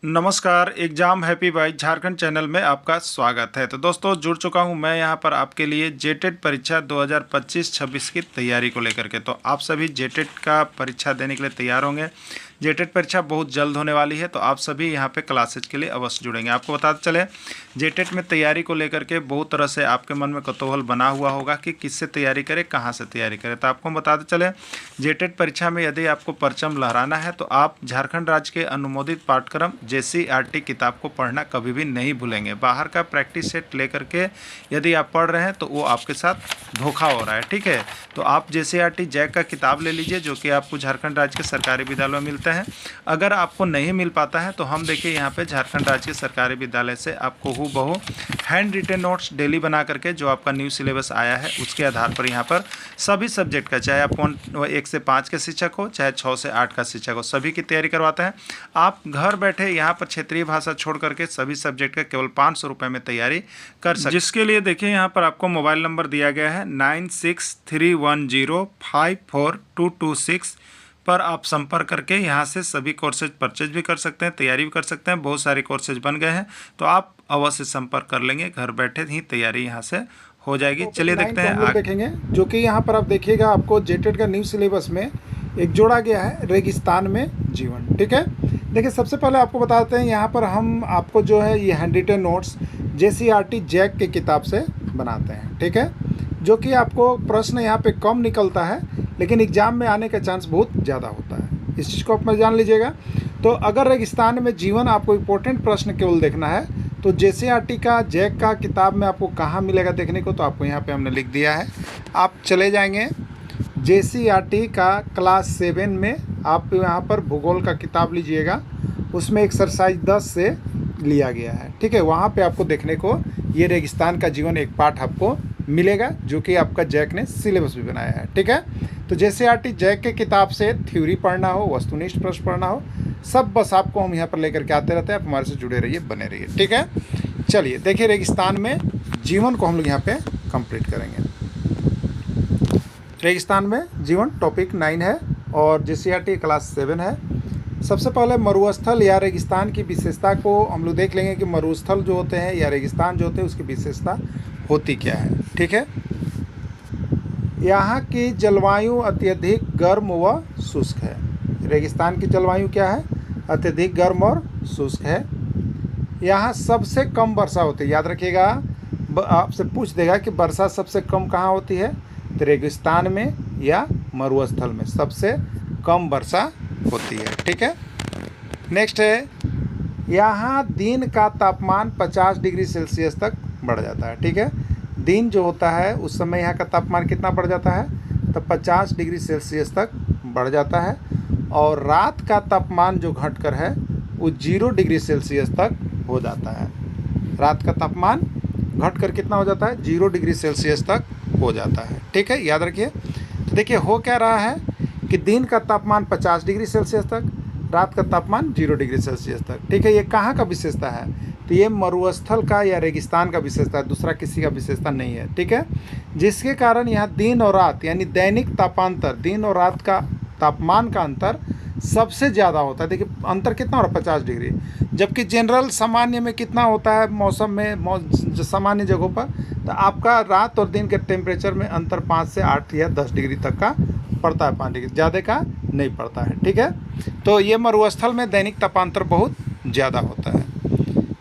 नमस्कार, exam happy by Jharkhand channel में आपका स्वागत है। तो दोस्तों जुड़ चुका हूं मैं यहां पर आपके लिए जेटेट परीक्षा 2025-26 की तैयारी को लेकर के। तो आप सभी जेटेट का परीक्षा देने के लिए तैयार होंगे। जेटेट परीक्षा बहुत जल्द होने वाली है, तो आप सभी यहां पे क्लासेज के लिए अवश्य जुड़ेंगे। आपको बताते चले, जेटेट में तैयारी को लेकर के बहुत तरह से आपके मन में कौतूहल बना हुआ होगा कि किससे तैयारी करें, कहाँ से तैयारी करें। तो आपको बताते चले, जेटेट परीक्षा में यदि आपको परचम लहराना है तो आप झारखंड राज्य के अनुमोदित पाठ्यक्रम JCERT किताब को पढ़ना कभी भी नहीं भूलेंगे। बाहर का प्रैक्टिस सेट लेकर के यदि आप पढ़ रहे हैं तो वो आपके साथ धोखा हो रहा है, ठीक है। तो आप JCERT जैक का किताब ले लीजिए, जो कि आपको झारखंड राज्य के सरकारी विद्यालयों में मिलता है। अगर आपको नहीं मिल पाता है तो हम देखिए यहाँ पे झारखंड राज्य के सरकारी विद्यालय से आपको हूबहू हैंड रिटेन नोट्स डेली बना करके जो आपका न्यू सिलेबस आया है उसके आधार पर यहाँ पर सभी सब्जेक्ट का, चाहे आप 1 से 5 के शिक्षक हो, चाहे 6 से 8 का शिक्षक हो, सभी की तैयारी करवाते हैं। आप घर बैठे यहाँ पर क्षेत्रीय भाषा छोड़ करके सभी सब्जेक्ट का केवल 500 रुपये में तैयारी कर सकते हैं। जिसके लिए देखिए यहाँ पर आपको मोबाइल नंबर दिया गया है 9631054226 पर आप संपर्क करके यहाँ से सभी कोर्सेज परचेज भी कर सकते हैं, तैयारी भी कर सकते हैं। बहुत सारे कोर्सेज बन गए हैं, तो आप अवश्य संपर्क कर लेंगे। घर बैठे ही तैयारी यहाँ से हो जाएगी। चलिए देखते हैं आगे देखेंगे, जो कि यहाँ पर आप देखिएगा आपको जेटेट का न्यू सिलेबस में एक जोड़ा गया है रेगिस्तान में जीवन, ठीक है। देखिए सबसे पहले आपको बताते हैं, यहाँ पर हम आपको जो है ये hand written notes JCERT JAC की किताब से बनाते हैं, ठीक है। जो कि आपको प्रश्न यहाँ पे कम निकलता है, लेकिन एग्जाम में आने का चांस बहुत ज़्यादा होता है। इस चीज़ को आप जान लीजिएगा। तो अगर रेगिस्तान में जीवन आपको इम्पोर्टेंट प्रश्न केवल देखना है तो JCERT का जैक का किताब में आपको कहाँ मिलेगा देखने को, तो आपको यहाँ पे हमने लिख दिया है। आप चले जाएंगे JCERT का क्लास 7 में, आप यहाँ पर भूगोल का किताब लीजिएगा, उसमें एक्सरसाइज 10 से लिया गया है, ठीक है। वहाँ पे आपको देखने को ये रेगिस्तान का जीवन एक पाठ आपको मिलेगा, जो कि आपका जैक ने सिलेबस भी बनाया है, ठीक है। तो JCERT जैक के किताब से थ्योरी पढ़ना हो, वस्तुनिष्ठ प्रश्न पढ़ना हो, सब बस आपको हम यहाँ पर लेकर के आते रहते हैं। आप हमारे से जुड़े रहिए, बने रहिए, ठीक है। चलिए देखिए, रेगिस्तान में जीवन को हम लोग यहाँ पे कंप्लीट करेंगे। रेगिस्तान में जीवन टॉपिक 9 है और JCERT क्लास 7 है। सबसे पहले मरुस्थल या रेगिस्तान की विशेषता को हम लोग देख लेंगे कि मरुस्थल जो होते हैं या रेगिस्तान जो होते हैं उसकी विशेषता होती क्या है, ठीक है। यहाँ की जलवायु अत्यधिक गर्म व शुष्क है। रेगिस्तान की जलवायु क्या है? अत्यधिक गर्म और शुष्क है। यहाँ सबसे कम वर्षा होती है। याद रखिएगा, आपसे पूछ देगा कि वर्षा सबसे कम कहाँ होती है, तो रेगिस्तान में या मरुस्थल में सबसे कम वर्षा होती है, ठीक है। नेक्स्ट है, यहाँ दिन का तापमान 50 डिग्री सेल्सियस तक बढ़ जाता है, ठीक है। दिन जो होता है उस समय यहाँ का तापमान कितना बढ़ जाता है, तो 50 डिग्री सेल्सियस तक बढ़ जाता है। और रात का तापमान जो घटकर है वो 0 डिग्री सेल्सियस तक हो जाता है। रात का तापमान घटकर कितना हो जाता है, 0 डिग्री सेल्सियस तक हो जाता है, ठीक है। याद रखिए। तो देखिए हो क्या रहा है कि दिन का तापमान 50 डिग्री सेल्सियस तक, रात का तापमान 0 डिग्री सेल्सियस तक, ठीक है। ये कहाँ का विशेषता है, तो ये मरुस्थल का या रेगिस्तान का विशेषता है, दूसरा किसी का विशेषता नहीं है, ठीक है। जिसके कारण यहाँ दिन और रात यानी दैनिक तापांतर, दिन और रात का तापमान का अंतर सबसे ज़्यादा होता है। देखिए अंतर कितना हो रहा है, 50 डिग्री। जबकि जनरल सामान्य में कितना होता है मौसम में, सामान्य जगहों पर, तो आपका रात और दिन के टेम्परेचर में अंतर 5 से 8 या 10 डिग्री तक का पड़ता है, 5 डिग्री ज़्यादा का नहीं पड़ता है, ठीक है। तो ये मरुस्थल में दैनिक तापांतर बहुत ज़्यादा होता है।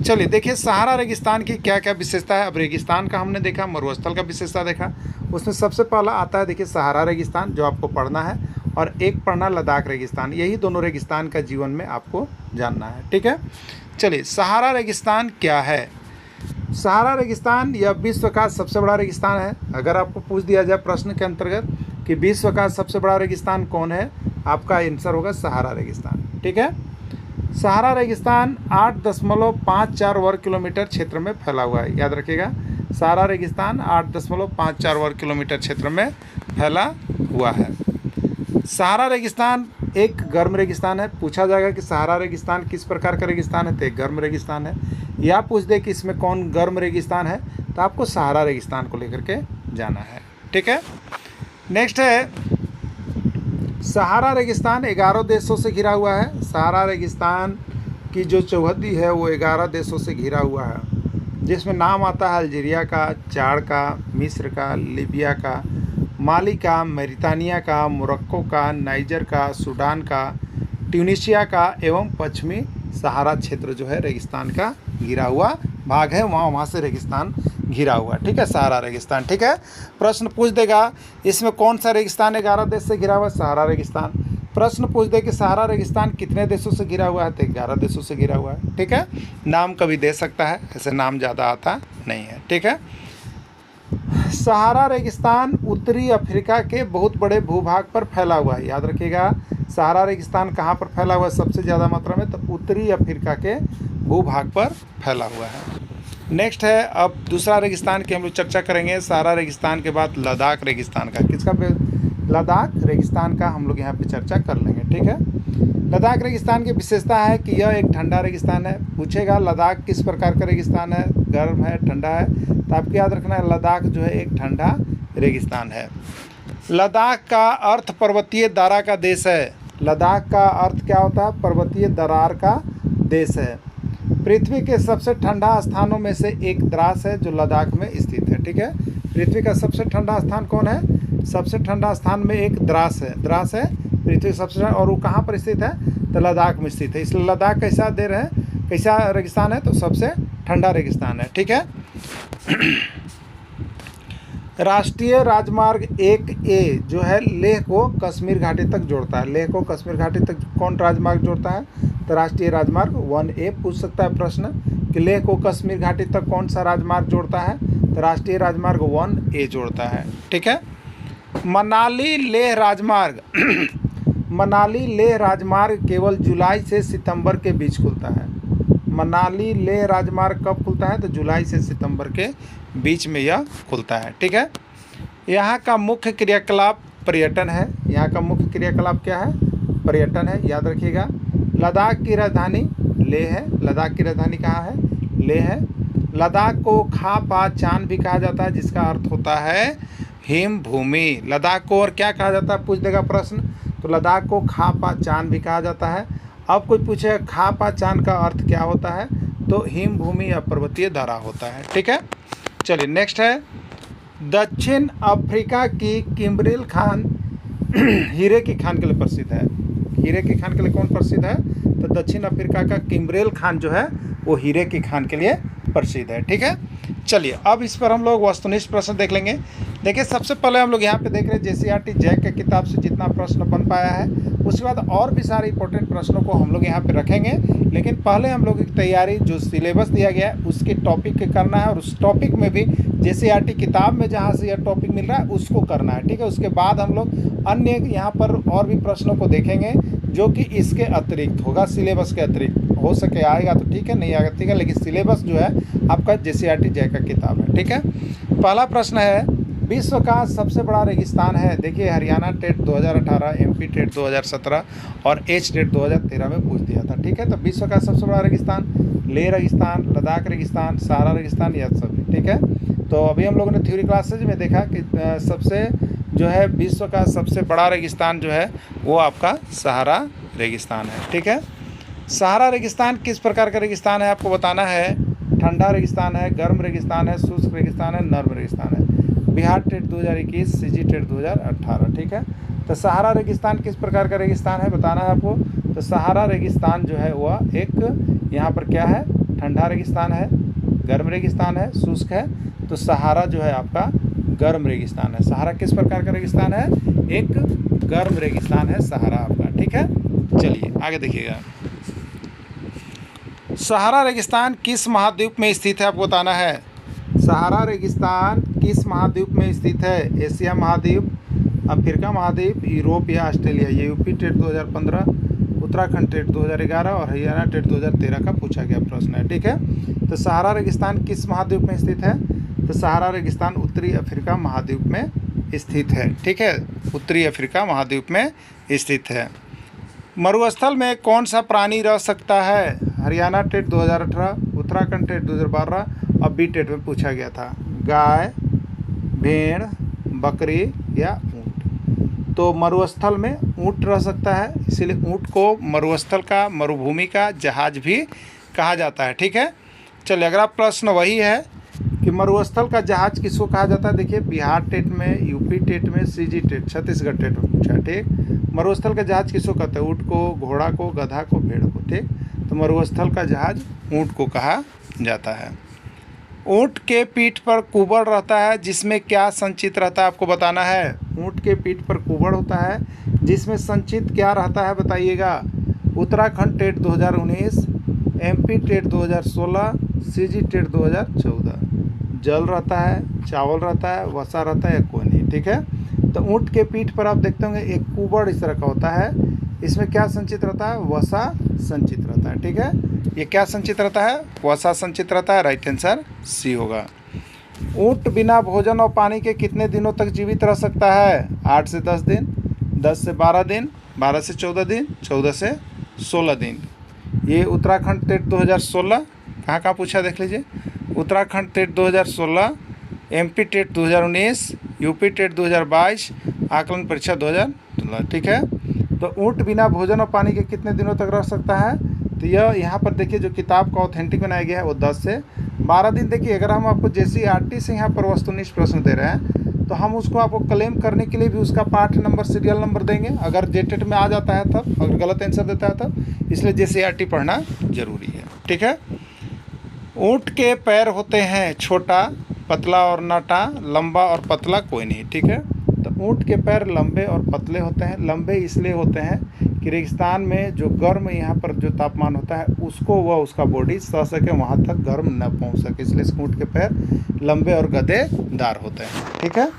चलिए देखिए, सहारा रेगिस्तान की क्या क्या विशेषता है। अब रेगिस्तान का हमने देखा, मरुस्थल का विशेषता देखा। उसमें सबसे पहला आता है देखिए सहारा रेगिस्तान, जो आपको पढ़ना है, और एक पढ़ना लद्दाख रेगिस्तान। यही दोनों रेगिस्तान का जीवन में आपको जानना है, ठीक है। चलिए, सहारा रेगिस्तान क्या है। सहारा रेगिस्तान यह विश्व का सबसे बड़ा रेगिस्तान है। अगर आपको पूछ दिया जाए प्रश्न के अंतर्गत कि विश्व का सबसे बड़ा रेगिस्तान कौन है, आपका आंसर होगा सहारा रेगिस्तान, ठीक है। सहारा रेगिस्तान 8.54 वर्ग किलोमीटर क्षेत्र में फैला हुआ है। याद रखिएगा, सहारा रेगिस्तान 8.54 वर्ग किलोमीटर क्षेत्र में फैला हुआ है। सहारा रेगिस्तान एक गर्म रेगिस्तान है। पूछा जाएगा कि सहारा रेगिस्तान किस प्रकार का रेगिस्तान है, तो एक गर्म रेगिस्तान है। या पूछ दे कि इसमें कौन गर्म रेगिस्तान है, तो आपको सहारा रेगिस्तान को लेकर के जाना है, ठीक है। नेक्स्ट है, सहारा रेगिस्तान 11 देशों से घिरा हुआ है। सहारा रेगिस्तान की जो चौहद्दी है वो 11 देशों से घिरा हुआ है, जिसमें नाम आता है अल्जीरिया का, चाड का, मिस्र का, लीबिया का, माली का, मौरितानिया का, मोरक्को का, नाइजर का, सूडान का, ट्यूनीशिया का एवं पश्चिमी सहारा क्षेत्र जो है रेगिस्तान का घिरा हुआ भाग है, वहाँ से रेगिस्तान घिरा हुआ, ठीक है, सहारा रेगिस्तान। ठीक है, प्रश्न पूछ देगा इसमें कौन सा रेगिस्तान 11 देश से घिरा हुआ है, सहारा रेगिस्तान। प्रश्न पूछ दे कि सहारा रेगिस्तान कितने देशों से घिरा हुआ है, तो 11 देशों से घिरा हुआ है। ठीक है, नाम कभी दे सकता है, ऐसे नाम ज़्यादा आता नहीं है। ठीक है, सहारा रेगिस्तान उत्तरी अफ्रीका के बहुत बड़े भूभाग पर फैला हुआ है। याद रखिएगा, सहारा रेगिस्तान कहाँ पर फैला हुआ है सबसे ज़्यादा मात्रा में, तो उत्तरी अफ्रीका के भूभाग पर फैला हुआ है। नेक्स्ट है, अब दूसरा रेगिस्तान की हम लोग चर्चा करेंगे। सहारा रेगिस्तान के बाद लद्दाख रेगिस्तान का, किसका, लद्दाख रेगिस्तान का हम लोग यहाँ पे चर्चा कर लेंगे। ठीक है, लद्दाख रेगिस्तान की विशेषता है कि यह एक ठंडा रेगिस्तान है। पूछेगा लद्दाख किस प्रकार का रेगिस्तान है, गर्म है, ठंडा है, तो आपको याद रखना है लद्दाख जो है एक ठंडा रेगिस्तान है। लद्दाख का अर्थ पर्वतीय दर्रा का देश है। लद्दाख का अर्थ क्या होता है, पर्वतीय दरार का देश है। पृथ्वी के सबसे ठंडा स्थानों में से एक द्रास है जो लद्दाख में स्थित है। ठीक है, पृथ्वी का सबसे ठंडा स्थान कौन है, सबसे ठंडा स्थान में एक द्रास है। द्रास है पृथ्वी सबसे, और वो कहाँ पर स्थित है, तो लद्दाख में स्थित है। इसलिए लद्दाख कैसा दे रहे हैं, कैसा रेगिस्तान है, तो सबसे ठंडा रेगिस्तान है। ठीक है, राष्ट्रीय राजमार्ग 1A जो है लेह को कश्मीर घाटी तक जोड़ता है। लेह को कश्मीर घाटी तक कौन राजमार्ग जोड़ता है, तो राष्ट्रीय राजमार्ग 1A पूछ सकता है प्रश्न कि लेह को कश्मीर घाटी तक कौन सा राजमार्ग जोड़ता है, तो राष्ट्रीय राजमार्ग 1A जोड़ता है। ठीक है, मनाली लेह राजमार्ग मनाली लेह राजमार्ग केवल जुलाई से सितंबर के बीच खुलता है। मनाली लेह राजमार्ग कब खुलता है, तो जुलाई से सितंबर के बीच में यह खुलता है। ठीक है, यहाँ का मुख्य क्रियाकलाप पर्यटन है। यहाँ का मुख्य क्रियाकलाप क्या है, पर्यटन है। याद रखिएगा, लद्दाख की राजधानी लेह है। लद्दाख की राजधानी कहाँ है, लेह है। लद्दाख को खा पा चान भी कहा जाता है, जिसका अर्थ होता है हिम भूमि। लद्दाख को और क्या कहा जाता है, पूछ देगा प्रश्न, तो लद्दाख को खा पा चान भी कहा जाता है। अब कोई पूछे खा पा चान का अर्थ क्या होता है, तो हिम भूमि या पर्वतीय धरा होता है। ठीक है, चलिए नेक्स्ट है, दक्षिण अफ्रीका की किम्बरिल खान हीरे की खान के लिए प्रसिद्ध है। हीरे की खान के लिए कौन प्रसिद्ध है, तो दक्षिण अफ्रीका का किम्बरिल खान जो है वो हीरे की खान के लिए प्रसिद्ध है। ठीक है, चलिए अब इस पर हम लोग वस्तुनिष्ठ प्रश्न देख लेंगे। देखिए, सबसे पहले हम लोग यहाँ पे देख रहे हैं JCERT जैक के किताब से जितना प्रश्न बन पाया है, उसके बाद और भी सारे इंपॉर्टेंट प्रश्नों को हम लोग यहाँ पे रखेंगे। लेकिन पहले हम लोग की तैयारी जो सिलेबस दिया गया है उसके टॉपिक के करना है, और उस टॉपिक में भी JCERT किताब में जहाँ से यह टॉपिक मिल रहा है उसको करना है। ठीक है, उसके बाद हम लोग अन्य यहाँ पर और भी प्रश्नों को देखेंगे जो कि इसके अतिरिक्त होगा, सिलेबस के अतिरिक्त। हो सके आएगा तो ठीक है, नहीं आएगा ठीक है, लेकिन सिलेबस जो है आपका JCERT जैक का किताब है। ठीक है, पहला प्रश्न है, विश्व का सबसे बड़ा रेगिस्तान है। देखिए, हरियाणा टेट 2018, MP टेट 2017 और H टेट 2013 में पूछ दिया था। ठीक है, तो विश्व का सबसे बड़ा रेगिस्तान, लेह रेगिस्तान, लद्दाख रेगिस्तान, सहारा रेगिस्तान, यह सभी। ठीक है, तो अभी हम लोगों ने थ्योरी क्लासेज में देखा कि सबसे जो है विश्व का सबसे बड़ा रेगिस्तान जो है वो आपका सहारा रेगिस्तान है। ठीक है, सहारा रेगिस्तान किस प्रकार का रेगिस्तान है आपको बताना है। ठंडा रेगिस्तान है, गर्म रेगिस्तान है, शुष्क रेगिस्तान है, नर्म रेगिस्तान है। Bihar TET 2021, CG TET 2018। ठीक है, तो सहारा रेगिस्तान किस प्रकार का रेगिस्तान है बताना है आपको। तो सहारा रेगिस्तान जो है वह एक यहाँ पर क्या है, ठंडा रेगिस्तान है, गर्म रेगिस्तान है, शुष्क है। तो सहारा जो है आपका गर्म रेगिस्तान है। सहारा किस प्रकार का रेगिस्तान है, एक गर्म रेगिस्तान है सहारा आपका। ठीक है, चलिए आगे देखिएगा, सहारा रेगिस्तान किस महाद्वीप में स्थित है आपको बताना है। सहारा रेगिस्तान किस महाद्वीप में स्थित है, एशिया महाद्वीप, अफ्रीका महाद्वीप, यूरोप या ऑस्ट्रेलिया। ये यूपी टेट 2015, उत्तराखंड टेट 2011 और हरियाणा टेट 2013 का पूछा गया प्रश्न है। ठीक है, तो सहारा रेगिस्तान किस महाद्वीप में स्थित है, तो सहारा रेगिस्तान उत्तरी अफ्रीका महाद्वीप में स्थित है। ठीक है, उत्तरी अफ्रीका महाद्वीप में स्थित है। मरुस्थल में कौन सा प्राणी रह सकता है, हरियाणा टेट 2018, उत्तराखंड टेट 2012 और B टेट में पूछा गया था। गाय, भेड़, बकरी या ऊँट। तो मरुस्थल में ऊँट रह सकता है, इसीलिए ऊँट को मरुस्थल का, मरुभूमि का जहाज भी कहा जाता है। ठीक है, चलिए अगला प्रश्न वही है कि मरुस्थल का जहाज किसको कहा जाता है। देखिए बिहार टेट में, यूपी टेट में, सीजी टेट, छत्तीसगढ़ टेट में पूछा। ठीक, मरुस्थल का जहाज किसको कहते हैं? ऊँट को, घोड़ा को, गधा को, भेड़ को। ठीक, तो मरुस्थल का जहाज ऊँट को कहा जाता है। ऊँट के पीठ पर कुबड़ रहता है जिसमें क्या संचित रहता है, आपको बताना है। ऊँट के पीठ पर कुबड़ होता है जिसमें संचित क्या रहता है, बताइएगा। Uttarakhand TET 2019, MP TET 2016, CG TET 2014। जल रहता है, चावल रहता है, वसा रहता है या कोई नहीं। ठीक है, तो ऊँट के पीठ पर आप देखते होंगे एक कुबड़ इस तरह का होता है, इसमें क्या संचित रहता है? वसा संचित रहता है। ठीक है, ये क्या संचित रहता है? वसा संचित रहता है। राइट आंसर सी होगा। ऊँट बिना भोजन और पानी के कितने दिनों तक जीवित रह सकता है? 8 से 10 दिन, 10 से 12 दिन, 12 से 14 दिन, 14 से 16 दिन। ये उत्तराखंड टेट 2016 कहाँ पूछा देख लीजिए। Uttarakhand TET 2016, MP TET 2019, UP TET 2022, आकलन परीक्षा 2013। ठीक है, तो ऊँट बिना भोजन और पानी के कितने दिनों तक रह सकता है? तो यह यहाँ पर देखिए जो किताब का ऑथेंटिक बनाया गया है वो 10 से 12 दिन। देखिए अगर हम आपको JCERT से यहाँ पर वस्तुनिष्ठ प्रश्न दे रहे हैं तो हम उसको आपको क्लेम करने के लिए भी उसका पाठ नंबर, सीरियल नंबर देंगे, अगर जेटेट में आ जाता है तब, अगर गलत आंसर देता है तब। इसलिए JCERT पढ़ना जरूरी है। ठीक है, ऊँट के पैर होते हैं छोटा, पतला और नाटा, लंबा और पतला कोई नहीं। ठीक है, तो ऊँट के पैर लंबे और पतले होते हैं। लंबे इसलिए होते हैं कि रेगिस्तान में जो गर्म यहाँ पर जो तापमान होता है उसको वह उसका बॉडी सह सके, वहाँ तक गर्म न पहुँच सके, इसलिए ऊँट के पैर लंबे और गद्देदार होते हैं। ठीक है,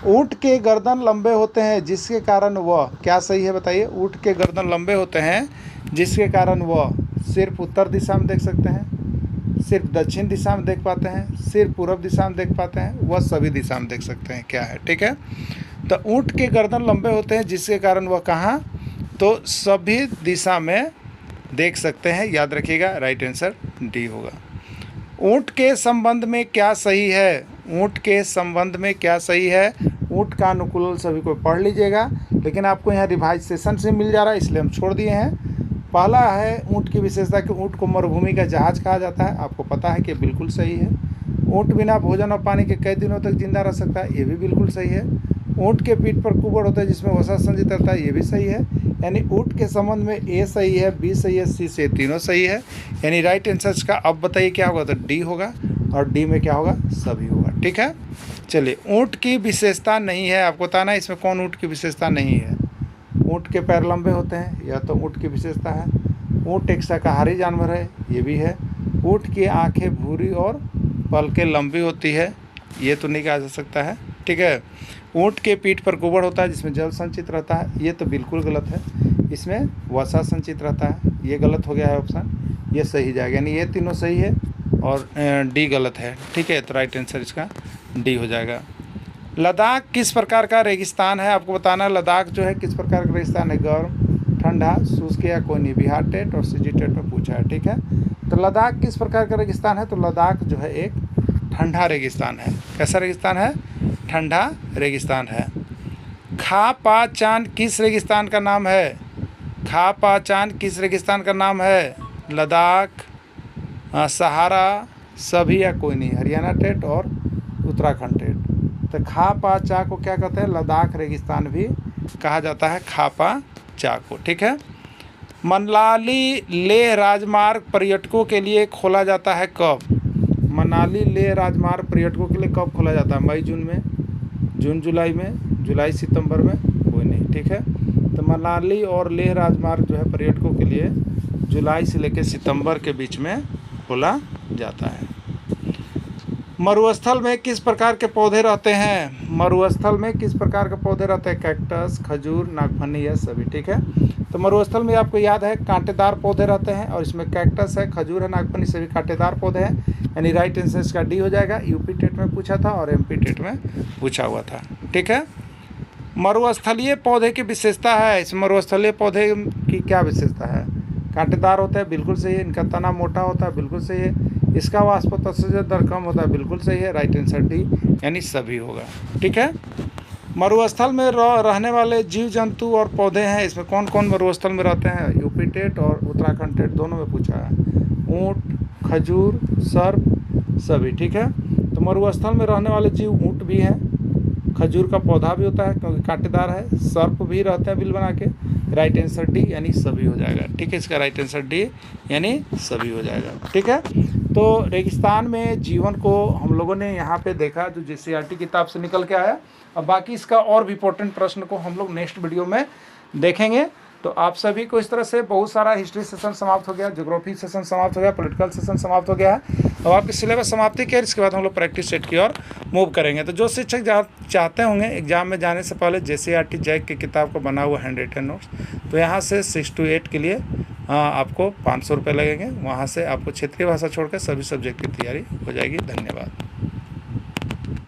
ऊँट के गर्दन लंबे होते हैं जिसके कारण वह, क्या सही है बताइए? ऊँट के गर्दन लंबे होते हैं जिसके कारण वह सिर्फ उत्तर दिशा में देख सकते हैं, सिर्फ दक्षिण दिशा में देख पाते हैं, सिर्फ पूर्व दिशा में देख पाते हैं, वह सभी दिशा में देख सकते हैं। क्या है? ठीक है, तो ऊँट के गर्दन लंबे होते हैं जिसके कारण वह कहाँ? तो सभी दिशा में देख सकते हैं। याद रखिएगा, राइट आंसर डी होगा। ऊँट के संबंध में क्या सही है? ऊँट के संबंध में क्या सही है? ऊँट का अनुकूलन सभी को पढ़ लीजिएगा, लेकिन आपको यहाँ रिवाइज सेशन से मिल जा रहा है इसलिए हम छोड़ दिए हैं। पहला है ऊँट की विशेषता कि ऊँट को मरुभूमि का जहाज कहा जाता है, आपको पता है कि बिल्कुल सही है। ऊँट बिना भोजन और पानी के कई दिनों तक जिंदा रह सकता है, ये भी बिल्कुल सही है। ऊँट के पीठ पर कुबड़ होता है जिसमें वसा संचित रहता है, ये भी सही है। यानी ऊँट के संबंध में ए सही है, बी सही है, सी से तीनों सही है। यानी राइट आंसर का अब बताइए क्या होगा? तो डी होगा, और डी में क्या होगा? सभी होगा। ठीक है, चलिए ऊँट की विशेषता नहीं है, आपको बताना है इसमें कौन ऊँट की विशेषता नहीं है। ऊँट के पैर लंबे होते हैं, यह तो ऊँट की विशेषता है। ऊँट एक शाकाहारी जानवर है, ये भी है। ऊँट की आंखें भूरी और पलकें लंबी होती है, ये तो नहीं कहा जा सकता है। ठीक है, ऊँट के पीठ पर कुबड़ होता है जिसमें जल संचित रहता है, ये तो बिल्कुल गलत है। इसमें वसा संचित रहता है, ये गलत हो गया है ऑप्शन, ये सही जाएगा। यानी ये तीनों सही है और डी गलत है। ठीक है, तो राइट आंसर इसका डी हो जाएगा। लद्दाख किस प्रकार का रेगिस्तान है? आपको बताना है लद्दाख जो है किस प्रकार का रेगिस्तान है। गर्म, ठंडा, शुष्क या कोई नहीं। बिहार टेट और सीजी टेट में पूछा है। ठीक है, तो लद्दाख किस प्रकार का रेगिस्तान है? तो लद्दाख जो है एक ठंडा रेगिस्तान है। कैसा रेगिस्तान है? ठंडा रेगिस्तान है। खा पा चांद किस रेगिस्तान का नाम है? खा पा चांद किस रेगिस्तान का नाम है? लद्दाख, सहारा, सभी या कोई नहीं। हरियाणा टेट और उत्तराखंड टेट। तो खा पा चा को क्या कहते हैं? लद्दाख रेगिस्तान भी कहा जाता है, खा पा चा को। ठीक है, मनाली लेह राजमार्ग पर्यटकों के लिए खोला जाता है कब? मनाली लेह राजमार्ग पर्यटकों के लिए कब खोला जाता है? मई जून में, जून जुलाई में, जुलाई सितंबर में, कोई नहीं। ठीक है, तो मनाली और लेह राजमार्ग जो है पर्यटकों के लिए जुलाई से लेकर सितंबर के बीच में खोला जाता है। मरुस्थल में किस प्रकार के पौधे रहते हैं? मरुस्थल में किस प्रकार के पौधे रहते हैं? कैक्टस, खजूर, नागफनी या सभी। ठीक है, तो मरुस्थल में आपको याद है कांटेदार पौधे रहते हैं और इसमें कैक्टस है, खजूर है, नागफनी सभी कांटेदार पौधे हैं। यानी राइट आंसर इसका डी हो जाएगा। यूपी टेट में पूछा था और एमपी टेट में पूछा हुआ था। ठीक है, मरुस्थलीय पौधे की विशेषता है। इस मरुस्थलीय पौधे की क्या विशेषता है? कांटेदार होता है, बिल्कुल सही है। इनका तना मोटा होता है, बिल्कुल सही है। इसका वाष्पोत्सर्जन दर कम होता है, बिल्कुल सही है। राइट आंसर डी यानी सभी होगा। ठीक है, मरुस्थल में रहने वाले जीव जंतु और पौधे हैं, इसमें कौन कौन मरुस्थल में रहते हैं? यूपी टेट और उत्तराखंड टेट दोनों में पूछा है। ऊँट, खजूर, सर्प सभी, ठीक है। तो मरुस्थल में रहने वाले जीव ऊँट भी हैं, खजूर का पौधा भी होता है क्योंकि कांटेदार है, सर्प भी रहते हैं बिल बना के। राइट आंसर डी यानी सभी हो जाएगा, ठीक है। इसका राइट आंसर डी यानी सभी हो जाएगा, ठीक है। तो रेगिस्तान में जीवन को हम लोगों ने यहाँ पे देखा जो JCERT किताब से निकल के आया। अब बाकी इसका और भी इंपॉर्टेंट प्रश्न को हम लोग नेक्स्ट वीडियो में देखेंगे। तो आप सभी को इस तरह से बहुत सारा हिस्ट्री सेशन समाप्त हो गया, ज्योग्राफी सेशन समाप्त हो गया, पॉलिटिकल सेशन समाप्त हो गया है। अब आपकी सिलेबस समाप्ति के इसके बाद हम लोग प्रैक्टिस सेट की ओर मूव करेंगे। तो जो शिक्षक चाहते होंगे एग्जाम में जाने से पहले JCERT जैक की किताब को बना हुआ हैंड रिटन नोट्स, तो यहाँ से 6 to 8 के लिए आपको 500 रुपये लगेंगे। वहाँ से आपको क्षेत्रीय भाषा छोड़कर सभी सब्जेक्ट की तैयारी हो जाएगी। धन्यवाद।